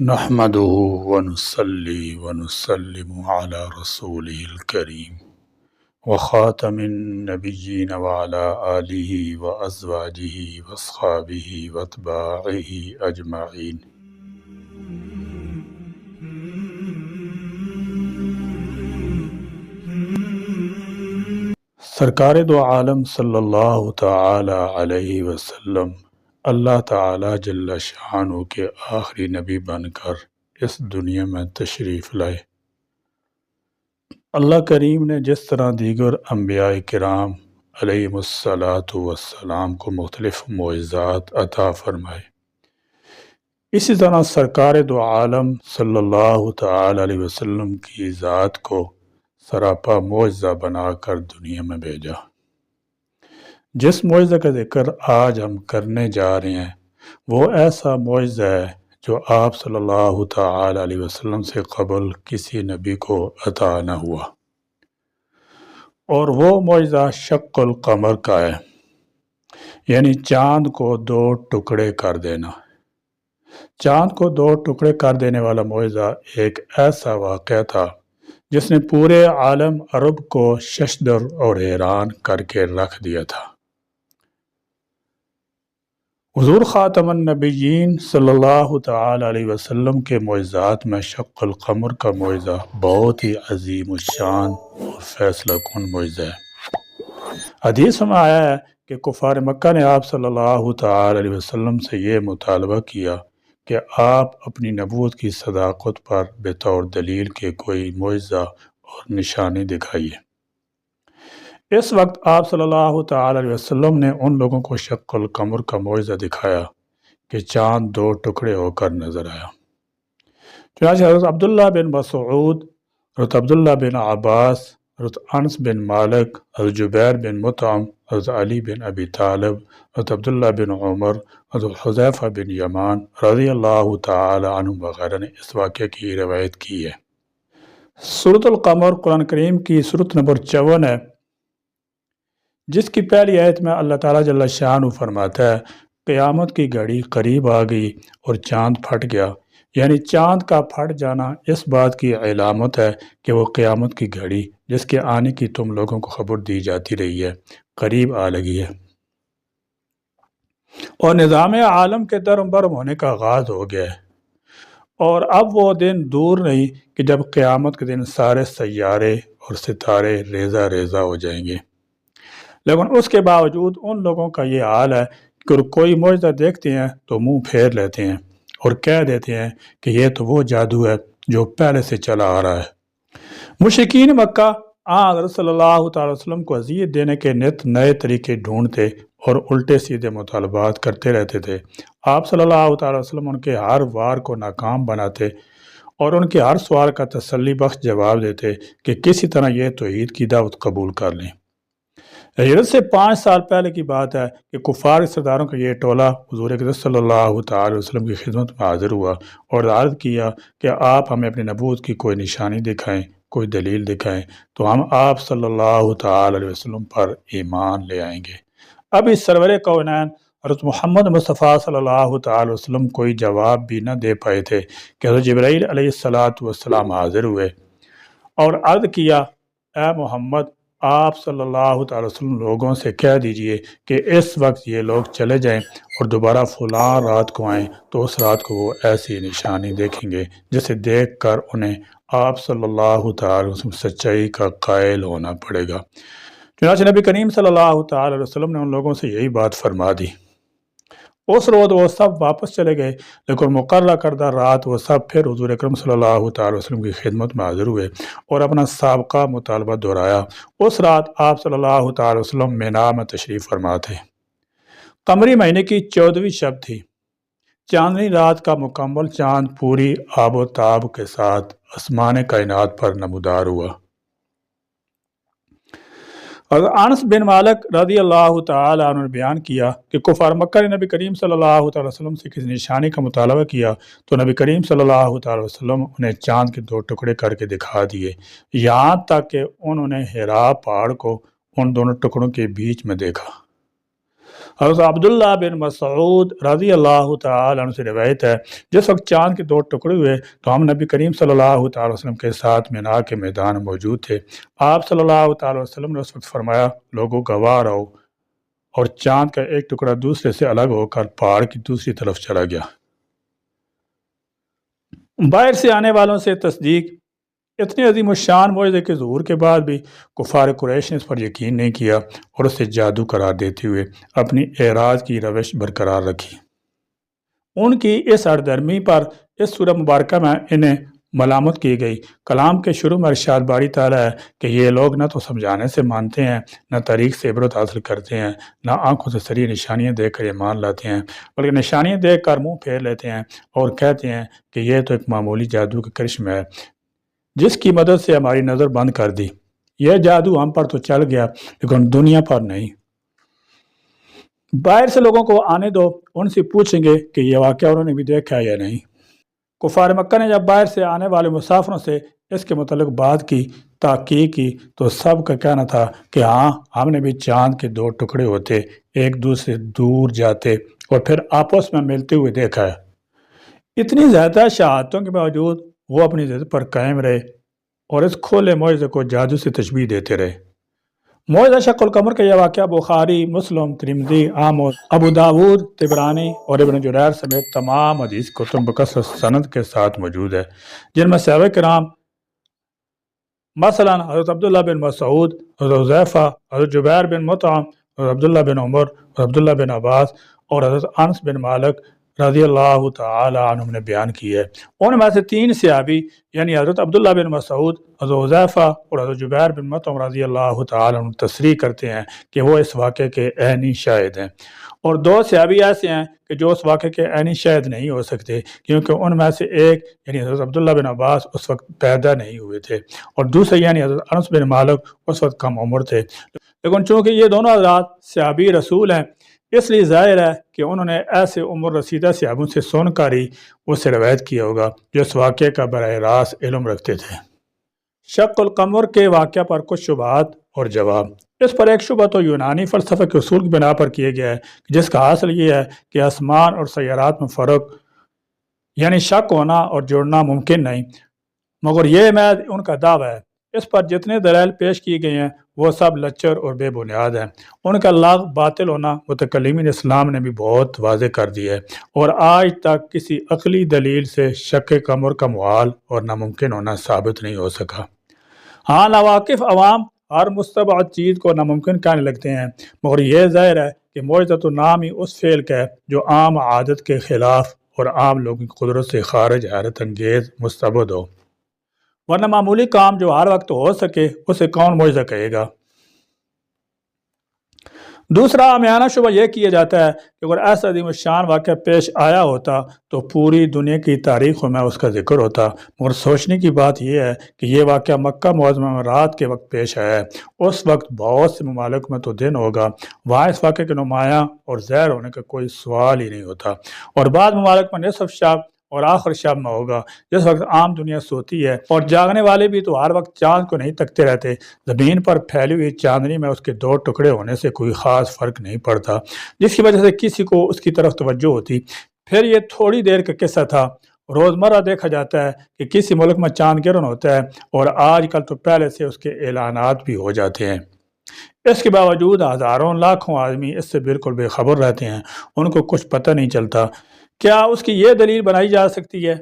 نحمده ونصلي ونسلم على رسوله الكريم وخاتم النبيين وعلى آله وأزواجه وأصحابه وأتباعه أجمعين. سرکار دو عالم صلی اللہ تعالی علیہ وسلم اللہ تعالی جل شانہ کے آخری نبی بن کر اس دنیا میں تشریف لائے۔ اللہ کریم نے جس طرح دیگر انبیاء کرام علیہم السلام کو مختلف معجزات عطا فرمائے، اسی طرح سرکار دو عالم صلی اللہ تعالی علیہ وسلم کی ذات کو سراپا معجزہ بنا کر دنیا میں بھیجا۔ جس معجزہ کا ذکر آج ہم کرنے جا رہے ہیں وہ ایسا معجزہ ہے جو آپ صلی اللہ تعالی علیہ وسلم سے قبل کسی نبی کو عطا نہ ہوا، اور وہ معجزہ شق القمر کا ہے، یعنی چاند کو دو ٹکڑے کر دینا۔ چاند کو دو ٹکڑے کر دینے والا معجزہ ایک ایسا واقعہ تھا جس نے پورے عالم عرب کو ششدر اور حیران کر کے رکھ دیا تھا۔ حضور خاتم النبیین صلی اللہ تعالی علیہ وسلم کے معجزات میں شق القمر کا معجزہ بہت ہی عظیم الشان اور فیصلہ کن معجزہ ہے۔ حدیث میں آیا ہے کہ کفار مکہ نے آپ صلی اللہ تعالی علیہ وسلم سے یہ مطالبہ کیا کہ آپ اپنی نبوت کی صداقت پر بطور دلیل کے کوئی معجزہ اور نشانی دکھائیے۔ اس وقت آپ صلی اللہ تعالی علیہ وسلم نے ان لوگوں کو شق القمر کا معجزہ دکھایا کہ چاند دو ٹکڑے ہو کر نظر آیا۔ چنانچہ حضرت عبداللہ بن مسعود، حضرت عبداللہ بن عباس، حضرت انس بن مالک، حضرت جبیر بن مطعم، حضرت علی بن ابی طالب، حضرت عبداللہ بن عمر، حضرت حذیفہ بن یمان رضی اللہ تعالی عنہ وغیرہ نے اس واقعے کی روایت کی ہے۔ سورۃ القمر قرآن کریم کی سورۃ نمبر 54 ہے، جس کی پہلی آیت میں اللہ تعالیٰ جل شانہ فرماتا ہے قیامت کی گھڑی قریب آ گئی اور چاند پھٹ گیا، یعنی چاند کا پھٹ جانا اس بات کی علامت ہے کہ وہ قیامت کی گھڑی جس کے آنے کی تم لوگوں کو خبر دی جاتی رہی ہے قریب آ لگی ہے، اور نظام عالم کے درم برم ہونے کا آغاز ہو گیا ہے۔ اور اب وہ دن دور نہیں کہ جب قیامت کے دن سارے سیارے اور ستارے ریزہ ریزہ ہو جائیں گے، لیکن اس کے باوجود ان لوگوں کا یہ حال ہے کہ کوئی معجزہ دیکھتے ہیں تو منہ پھیر لیتے ہیں اور کہہ دیتے ہیں کہ یہ تو وہ جادو ہے جو پہلے سے چلا آ رہا ہے۔ مشرکین مکہ حضرت صلی اللہ تعالی وسلم کو اذیت دینے کے نت نئے طریقے ڈھونڈتے اور الٹے سیدھے مطالبات کرتے رہتے تھے۔ آپ صلی اللہ تعالی وسلم ان کے ہر وار کو ناکام بناتے اور ان کے ہر سوال کا تسلی بخش جواب دیتے کہ کسی طرح یہ توحید کی دعوت قبول کر لیں۔ ہجرت سے 5 سال پہلے کی بات ہے کہ کفار کے سرداروں کا یہ ٹولہ حضور اقدس صلی اللہ تعالی وسلم کی خدمت میں حاضر ہوا اور عرض کیا کہ آپ ہمیں اپنی نبوت کی کوئی نشانی دکھائیں، کوئی دلیل دکھائیں تو ہم آپ صلی اللہ تعالی علیہ وسلم پر ایمان لے آئیں گے۔ اب اس سرور کونین حضرت محمد مصطفیٰ صلی اللہ تعالی وسلم کوئی جواب بھی نہ دے پائے تھے کہ حضرت جبرائیل علیہ السلام حاضر ہوئے اور عرض کیا اے محمد آپ صلی اللہ تعالی وسلم لوگوں سے کہہ دیجئے کہ اس وقت یہ لوگ چلے جائیں اور دوبارہ فلاں رات کو آئیں تو اس رات کو وہ ایسی نشانی دیکھیں گے جسے دیکھ کر انہیں آپ صلی اللہ تعالی وسلم سچائی کا قائل ہونا پڑے گا۔ چنانچہ نبی کریم صلی اللہ تعالی وسلم نے ان لوگوں سے یہی بات فرما دی۔ اس روز وہ سب واپس چلے گئے، لیکن مقررہ کردہ رات وہ سب پھر حضور اکرم صلی اللہ تعالی وسلم کی خدمت میں حاضر ہوئے اور اپنا سابقہ مطالبہ دہرایا۔ اس رات آپ صلی اللہ تعالی وسلم مینا میں تشریف فرما تھے۔ قمری مہینے کی 14ویں شب تھی۔ چاندنی رات کا مکمل چاند پوری آب و تاب کے ساتھ آسمان کائنات پر نمودار ہوا۔ حضرت انس بن مالک رضی اللہ تعالی عنہ نے بیان کیا کہ کفار مکہ نے نبی کریم صلی اللہ تعالی وسلم سے کسی نشانی کا مطالبہ کیا تو نبی کریم صلی اللہ تعالی وسلم انہیں چاند کے 2 ٹکڑے کر کے دکھا دیے، یہاں تک کہ انہوں نے حرا پہاڑ کو ان دونوں ٹکڑوں کے بیچ میں دیکھا۔ حضرت عبداللہ بن مسعود رضی اللہ تعالی عنہ سے روایت ہے، جس وقت چاند کے 2 ٹکڑے ہوئے تو ہم نبی کریم صلی اللہ تعالی وسلم کے ساتھ مینا کے میدان میں موجود تھے۔ آپ صلی اللہ تعالی وسلم نے اس وقت فرمایا، لوگوں گواہ رہو، اور چاند کا ایک ٹکڑا دوسرے سے الگ ہو کر پہاڑ کی دوسری طرف چلا گیا۔ باہر سے آنے والوں سے تصدیق۔ اتنے عظیم الشان معجزے کے ظہور کے بعد بھی کفار قریش نے اس پر یقین نہیں کیا اور اسے جادو قرار دیتے ہوئے اپنی اعراض کی روش برقرار رکھی۔ ان کی اس ہردرمی پر اس سورہ مبارکہ میں انہیں ملامت کی گئی۔ کلام کے شروع میں ارشاد باری تعالیٰ ہے کہ یہ لوگ نہ تو سمجھانے سے مانتے ہیں، نہ طریق سے عبرت حاصل کرتے ہیں، نہ آنکھوں سے سری نشانیاں دیکھ کر ایمان لاتے ہیں، بلکہ نشانیاں دیکھ کر منہ پھیر لیتے ہیں اور کہتے ہیں کہ یہ تو ایک معمولی جادو کا کرشمہ ہے جس کی مدد سے ہماری نظر بند کر دی۔ یہ جادو ہم پر تو چل گیا لیکن دنیا پر نہیں۔ باہر سے لوگوں کو آنے دو، ان سے پوچھیں گے کہ یہ واقعہ انہوں نے بھی دیکھا ہے یا نہیں۔ کفار مکہ نے جب باہر سے آنے والے مسافروں سے اس کے متعلق بات کی، تحقیق کی، تو سب کا کہنا تھا کہ ہاں، ہم نے بھی چاند کے 2 ٹکڑے ہوتے ایک دوسرے دور جاتے اور پھر آپس میں ملتے ہوئے دیکھا ہے۔ اتنی زیادہ شہادتوں کے باوجود وہ اپنی ضد پر قائم رہے اور اس کھلے معجزے کو جادو سے تشبیہ دیتے رہے۔ معجزہ شق القمر کا یہ واقعہ بخاری، مسلم، ترمذی، احمد، ابو داود، طبرانی اور ابن جریر سمیت تمام حدیث کتب بکثرت سند کے ساتھ موجود ہے، جن میں صحابہ کرام مثلا حضرت عبداللہ بن مسعود، حضرت حذیفہ، حضرت جبیر بن مطعم، حضرت عبداللہ بن عمر، حضرت عبداللہ بن عباس اور حضرت انس بن مالک رضی اللہ تعالی عنہ نے بیان کی ہے۔ ان میں سے 3 صحابی یعنی حضرت عبداللہ بن مسعود، حضرت حذیفہ اور حضرت جبیر بن مطعم رضی اللہ تعالی عنہ تصریح کرتے ہیں کہ وہ اس واقعے کے عینی شاہد ہیں، اور 2 صحابی ایسے ہیں کہ جو اس واقعے کے عینی شاہد نہیں ہو سکتے، کیونکہ ان میں سے ایک یعنی حضرت عبداللہ بن عباس اس وقت پیدا نہیں ہوئے تھے، اور دوسرے یعنی حضرت انس بن مالک اس وقت کم عمر تھے۔ لیکن چونکہ یہ دونوں حضرات صحابی رسول ہیں، اس لیے ظاہر ہے کہ انہوں نے ایسے عمر رسیدہ صحابوں سے سن کر ہی اس سے روایت کیا ہوگا جو اس واقعے کا براہ راست علم رکھتے تھے۔ شق القمر کے واقعہ پر کچھ شبہات اور جواب۔ اس پر ایک شبہ تو یونانی فلسفہ کے اصول کی بنا پر کیا گیا ہے، جس کا حاصل یہ ہے کہ آسمان اور سیارات میں فرق یعنی شک ہونا اور جڑنا ممکن نہیں، مگر یہ محض ان کا دعویٰ ہے۔ اس پر جتنے دلائل پیش کیے گئے ہیں وہ سب لچر اور بے بنیاد ہیں۔ ان کا لاغ باطل ہونا متکلمین اسلام نے بھی بہت واضح کر دیا ہے، اور آج تک کسی عقلی دلیل سے شک قمر کا محال اور ناممکن ہونا ثابت نہیں ہو سکا۔ ہاں، ناواقف عوام ہر مستبعد چیز کو ناممکن کہنے لگتے ہیں، مگر یہ ظاہر ہے کہ معجزۃ النام ہی اس فعل کا ہے جو عام عادت کے خلاف اور عام لوگوں کی قدرت سے خارج حیرت انگیز مستبد ہو، ورنہ معمولی کام جو ہر وقت ہو سکے اسے کون معجزہ کہے گا؟ دوسرا عامیانہ شبہ یہ کیا جاتا ہے کہ اگر ایسا عظیم الشان واقعہ پیش آیا ہوتا تو پوری دنیا کی تاریخوں میں اس کا ذکر ہوتا، مگر سوچنے کی بات یہ ہے کہ یہ واقعہ مکہ معظمہ میں رات کے وقت پیش آیا ہے۔ اس وقت بہت سے ممالک میں تو دن ہوگا، وہاں اس واقعے کے نمایاں اور ظاہر ہونے کا کوئی سوال ہی نہیں ہوتا، اور بعض ممالک میں نصف شب اور آخر شب میں ہوگا، جس وقت عام دنیا سوتی ہے، اور جاگنے والے بھی تو ہر وقت چاند کو نہیں تکتے رہتے۔ زمین پر پھیلی ہوئی چاندنی میں اس کے 2 ٹکڑے ہونے سے کوئی خاص فرق نہیں پڑتا، جس کی وجہ سے کسی کو اس کی طرف توجہ ہوتی۔ پھر یہ تھوڑی دیر کا قصہ تھا۔ روزمرہ دیکھا جاتا ہے کہ کسی ملک میں چاند گرہن ہوتا ہے، اور آج کل تو پہلے سے اس کے اعلانات بھی ہو جاتے ہیں۔ اس کے باوجود ہزاروں لاکھوں آدمی اس سے بالکل بے خبر رہتے ہیں، ان کو کچھ پتہ نہیں چلتا۔ کیا اس کی یہ دلیل بنائی جا سکتی ہے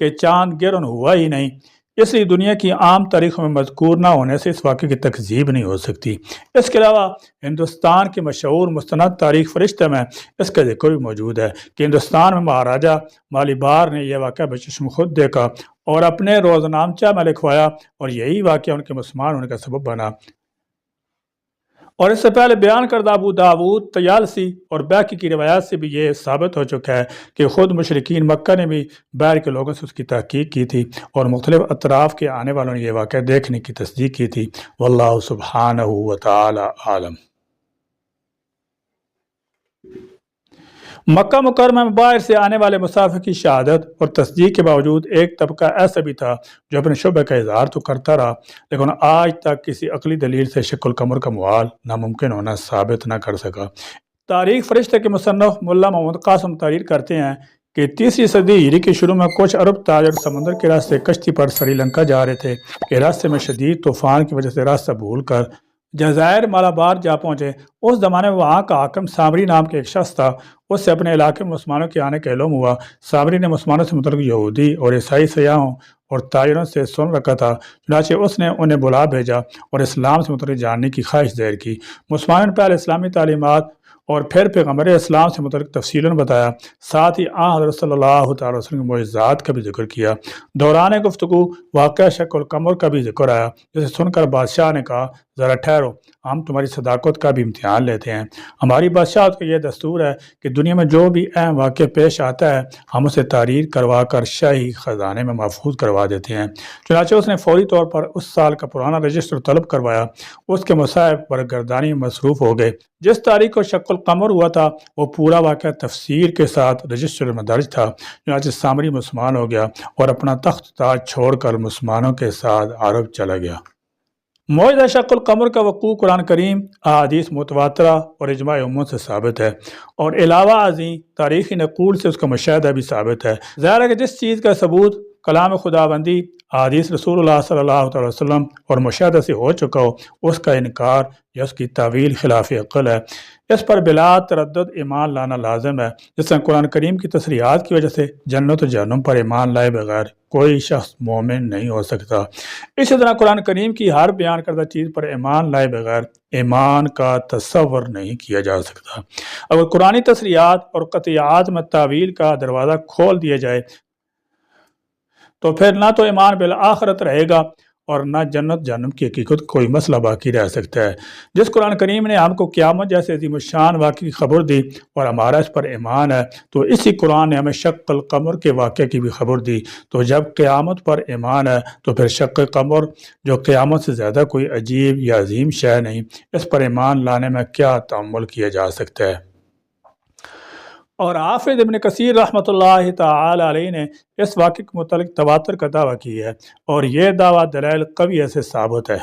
کہ چاند گرہن ہوا ہی نہیں؟ اس لیے دنیا کی عام تاریخوں میں مذکور نہ ہونے سے اس واقعے کی تکذیب نہیں ہو سکتی۔ اس کے علاوہ ہندوستان کے مشہور مستند تاریخ فرشتہ میں اس کا ذکر بھی موجود ہے کہ ہندوستان میں مہاراجہ مالیبار نے یہ واقعہ بچشم خود دیکھا اور اپنے روزنامچہ میں لکھوایا، اور یہی واقعہ ان کے مسلمان ہونے کا سبب بنا۔ اور اس سے پہلے بیان کردہ ابو داود، طیالسی اور بیہقی کی روایات سے بھی یہ ثابت ہو چکا ہے کہ خود مشرکین مکہ نے بھی باہر کے لوگوں سے اس کی تحقیق کی تھی، اور مختلف اطراف کے آنے والوں نے یہ واقعہ دیکھنے کی تصدیق کی تھی۔ واللہ سبحانہ وتعالی عالم۔ مکہ مکرمہ میں باہر سے آنے والے مسافر کی شہادت اور تصدیق کے باوجود ایک طبقہ ایسا بھی تھا جو اپنے شبہ کا اظہار تو کرتا رہا، لیکن آج تک کسی عقلی دلیل سے شق القمر کا محال ناممکن ہونا ثابت نہ کر سکا۔ تاریخ فرشتے کے مصنف ملا محمد قاسم تحریر کرتے ہیں کہ 3 صدی ہجری کے شروع میں کچھ عرب تاجر سمندر کے راستے کشتی پر سری لنکا جا رہے تھے کہ راستے میں شدید طوفان کی وجہ سے راستہ بھول کر جزائر مالابار جا پہنچے۔ اس زمانے میں وہاں کا حاکم سامری نام کے ایک شخص تھا۔ اس سے اپنے علاقے میں مسلمانوں کے آنے کا علم ہوا۔ سامری نے مسلمانوں سے متعلق یہودی اور عیسائی سیاحوں اور تاجروں سے سن رکھا تھا، چنانچہ اس نے انہیں بلا بھیجا اور اسلام سے متعلق جاننے کی خواہش ظاہر کی۔ مسلمانوں نے پہلے اسلامی تعلیمات اور پھر پیغمبر اسلام سے متعلق تفصیلاً بتایا، ساتھ ہی حضرت صلی اللہ تعالی وسلم کے معجزات کا بھی ذکر کیا۔ دوران گفتگو واقعہ شق القمر کا بھی ذکر آیا، جسے سن کر بادشاہ نے کہا، ذرا ٹھہرو، ہم تمہاری صداقت کا بھی امتحان لیتے ہیں۔ ہماری بادشاہت کا یہ دستور ہے کہ دنیا میں جو بھی اہم واقعہ پیش آتا ہے ہم اسے تحریر کروا کر شاہی خزانے میں محفوظ کروا دیتے ہیں۔ چنانچہ اس نے فوری طور پر اس سال کا پرانا رجسٹر طلب کروایا۔ اس کے مصاحب برگردانی میں مصروف ہو گئے۔ جس تاریخ کو شق القمر ہوا تھا وہ پورا واقعہ تفسیر کے ساتھ رجسٹر میں درج تھا۔ چنانچہ سامری مسلمان ہو گیا اور اپنا تخت تاج چھوڑ کر مسلمانوں کے ساتھ عرب چلا گیا۔ معجزہ شق القمر کا وقوع قرآن کریم، احادیث متواترہ اور اجماع امت سے ثابت ہے، اور علاوہ ازیں تاریخی نقول سے اس کا مشاہدہ بھی ثابت ہے۔ ظاہر ہے کہ جس چیز کا ثبوت کلام خداوندی، احادیث رسول اللہ صلی اللہ علیہ وسلم اور مشاہدہ سے ہو چکا ہو، اس کا انکار یا اس کی تعویل خلاف عقل ہے۔ اس پر بلا تردد ایمان لانا لازم ہے۔ جس طرح قرآن کریم کی تصریحات کی وجہ سے جنت و جہنم پر ایمان لائے بغیر کوئی شخص مومن نہیں ہو سکتا، اسی طرح قرآن کریم کی ہر بیان کردہ چیز پر ایمان لائے بغیر ایمان کا تصور نہیں کیا جا سکتا۔ اگر قرآنی تصریحات اور قطعیات میں تعویل کا دروازہ کھول دیا جائے تو پھر نہ تو ایمان بالآخرت رہے گا اور نہ جنت جہنم کی حقیقت کوئی مسئلہ باقی رہ سکتا ہے۔ جس قرآن کریم نے ہم کو قیامت جیسے عظیم الشان واقعے کی خبر دی اور ہمارا اس پر ایمان ہے، تو اسی قرآن نے ہمیں شق القمر کے واقعے کی بھی خبر دی۔ تو جب قیامت پر ایمان ہے تو پھر شق قمر جو قیامت سے زیادہ کوئی عجیب یا عظیم شے نہیں، اس پر ایمان لانے میں کیا تأمل کیا جا سکتا ہے۔ اور حافظ ابن کثیر رحمۃ اللہ تعالی علیہ نے اس واقعے کے متعلق تواتر کا دعویٰ کی ہے، اور یہ دعویٰ دلائل قویہ سے ثابت ہے۔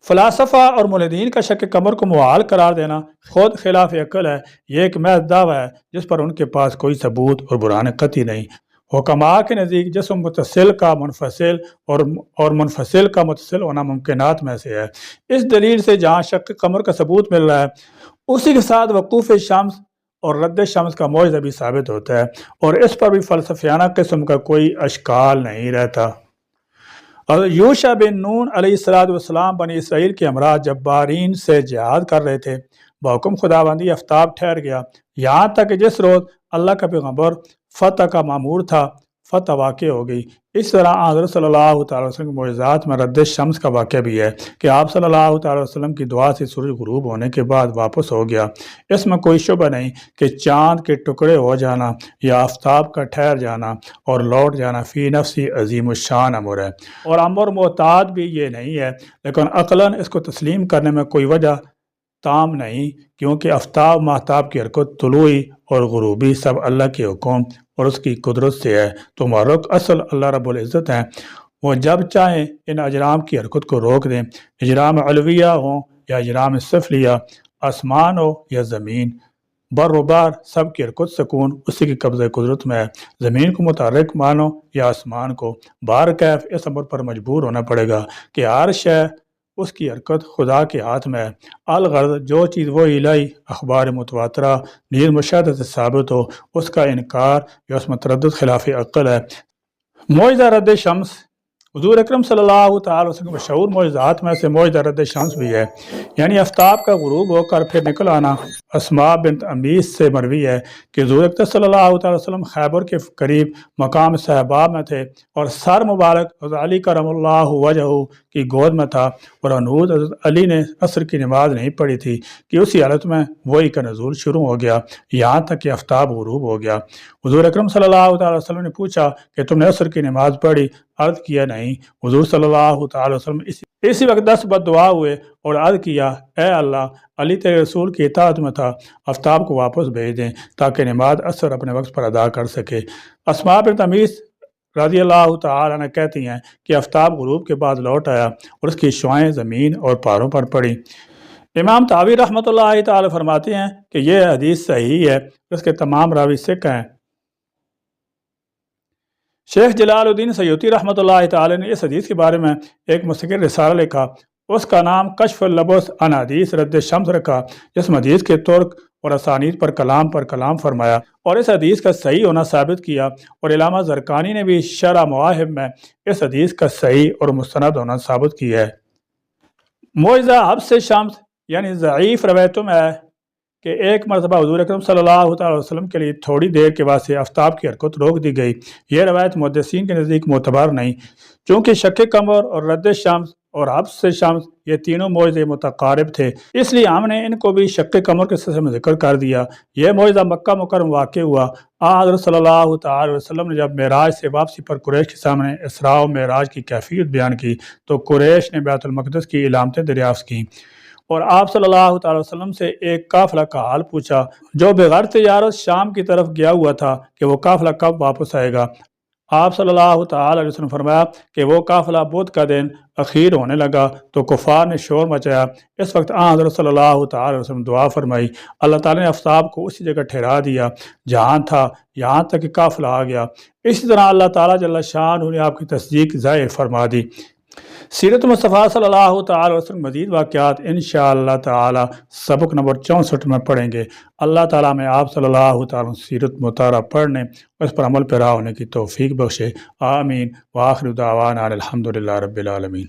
فلاسفہ اور ملحدین کا شق قمر کو محال قرار دینا خود خلاف عقل ہے۔ یہ ایک محض دعویٰ ہے جس پر ان کے پاس کوئی ثبوت اور برہان قطعی نہیں۔ حکماء کے نزدیک جسم متصل کا منفصل اور منفصل کا متصل ہونا ممکنات میں سے ہے۔ اس دلیل سے جہاں شق قمر کا ثبوت مل رہا ہے، اسی کے ساتھ وقوف شمس اور رد شمس کا معجزہ بھی ثابت ہوتا ہے، اور اس پر بھی فلسفیانہ قسم کا کوئی اشکال نہیں رہتا۔ اور یوشع بن نون علیہ السلام بنی اسرائیل کے ہمراہ جبارین سے جہاد کر رہے تھے۔ بحکم خداوندی آفتاب ٹھہر گیا، یہاں تک کہ جس روز اللہ کا پیغمبر فتح کا مامور تھا فتح واقع ہو گئی۔ اس طرح حضرت صلی اللہ تعالی وسلم کے معجزات میں رد شمس کا واقعہ بھی ہے کہ آپ صلی اللہ تعالی وسلم کی دعا سے سورج غروب ہونے کے بعد واپس ہو گیا۔ اس میں کوئی شبہ نہیں کہ چاند کے ٹکڑے ہو جانا یا آفتاب کا ٹھہر جانا اور لوٹ جانا فی نفسی عظیم الشان امر ہے، اور امر معتاد بھی یہ نہیں ہے، لیکن عقلاً اس کو تسلیم کرنے میں کوئی وجہ تام نہیں، کیونکہ آفتاب ماہتاب کی حرکت طلوعی اور غروبی سب اللہ کے حکم اور اس کی قدرت سے ہے۔ تو محرک اصل اللہ رب العزت ہیں، وہ جب چاہیں ان اجرام کی حرکت کو روک دیں، اجرام علویہ ہوں یا اجرام سفلیہ، آسمان ہو یا زمین، بر و بار سب کی حرکت سکون اسی کی قبضہ قدرت میں ہے۔ زمین کو متحرک مانو یا آسمان کو، بہر کیف اس امر پر مجبور ہونا پڑے گا کہ ہر شے اس کی حرکت خدا کے ہاتھ میں ہے۔ الغرض جو چیز وہ الہی اخبار متواترہ نیز مشاہدہ سے ثابت ہو، اس کا انکار یا اس میں تردد خلاف عقل ہے۔ معجزہ رد شمس، حضور اکرم صلی اللہ تعالی وسلم کے مشہور معجزات میں سے معجزہ رد شمس بھی ہے، یعنی آفتاب کا غروب ہو کر پھر نکل آنا۔ اسماء بنت امیس سے مروی ہے کہ حضور اکرم صلی اللہ تعالی وسلم خیبر کے قریب مقام صحابہ میں تھے اور سر مبارک حضرت علی کرم اللہ وجہہ کی گود میں تھا، اور انود حضرت علی نے عصر کی نماز نہیں پڑھی تھی کہ اسی حالت میں وحی کا نزول شروع ہو گیا، یہاں تک کہ آفتاب غروب ہو گیا۔ حضور اکرم صلی اللہ تعالی وسلم نے پوچھا کہ تم نے عصر کی نماز پڑھی؟ عرض کیا نہیں۔ حضور صلی اللہ تعالی وسلم اسی وقت 10 بددعا ہوئے اور عرض کیا، اے اللہ، علی تیرے رسول کی اطاعت میں تھا، آفتاب کو واپس بھیج دیں تاکہ نماز عصر اپنے وقت پر ادا کر سکے۔ اسماء بنت امیس رضی اللہ تعالی عنہ کہتی ہیں کہ آفتاب غروب کے بعد لوٹ آیا اور اس کی شعائیں زمین اور پہاڑوں پر پڑی۔ امام طاوی رحمۃ اللہ تعالی فرماتے ہیں کہ یہ حدیث صحیح ہے، اس کے تمام راوی ثقہ ہیں۔ شیخ جلال الدین سیوطی رحمۃ اللہ تعالی نے اس حدیث کے بارے میں ایک مستقل رسالہ لکھا، اس کا نام کشف اللبس عن حدیث رد شمس رکھا، جس میں حدیث کے ترک اور اسانید پر کلام فرمایا اور اس حدیث کا صحیح ہونا ثابت کیا، اور علامہ زرقانی نے بھی شرح مواہب میں اس حدیث کا صحیح اور مستند ہونا ثابت کیا ہے۔ معجزہ حبس شمس یعنی ضعیف روایتوں میں ہے کہ ایک مرتبہ حضور اکرم صلی اللہ تعالی وسلم کے لیے تھوڑی دیر کے واسطے آفتاب کی حرکت روک دی گئی۔ یہ روایت محدثین کے نزدیک معتبر نہیں، چونکہ شق قمر اور رد شمس اور حبس شمس یہ تینوں معجزے متقارب تھے، اس لیے ہم نے ان کو بھی شق قمر کے سلسلے میں ذکر کر دیا۔ یہ معجزہ مکہ مکرمہ واقع ہوا۔ حضرت صلی اللہ تعالی وسلم نے جب معراج سے واپسی پر قریش کے سامنے اسراء و معراج کی کیفیت بیان کی تو قریش نے بیت المقدس کی علامتیں دریافت کیں، اور آپ صلی اللہ تعالی وسلم سے ایک قافلہ کا حال پوچھا جو بغیر تجارت شام کی طرف گیا ہوا تھا کہ وہ قافلہ کب واپس آئے گا۔ آپ صلی اللہ تعالی علیہ وسلم فرمایا کہ وہ قافلہ بدھ کا دن اخیر ہونے لگا تو کفار نے شور مچایا۔ اس وقت حضرت صلی اللہ تعالی علیہ وسلم دعا فرمائی، اللہ تعالی نے آفتاب کو اسی جگہ ٹھہرا دیا جہاں تھا، یہاں تک کہ قافلہ آ گیا۔ اسی طرح اللہ تعالی جل شانہ نے آپ کی تصدیق ظاہر فرما دی۔ سیرت مصطفیٰ صلی اللہ تعالی وسلم مزید واقعات انشاءاللہ تعالی سبق نمبر 64 میں پڑھیں گے۔ اللہ تعالیٰ میں آپ صلی اللہ تعالی سیرت مطالعہ پڑھنے اور اس پر عمل پیرا ہونے کی توفیق بخشے، آمین۔ وآخر دعوانا الحمدللہ رب العالمین۔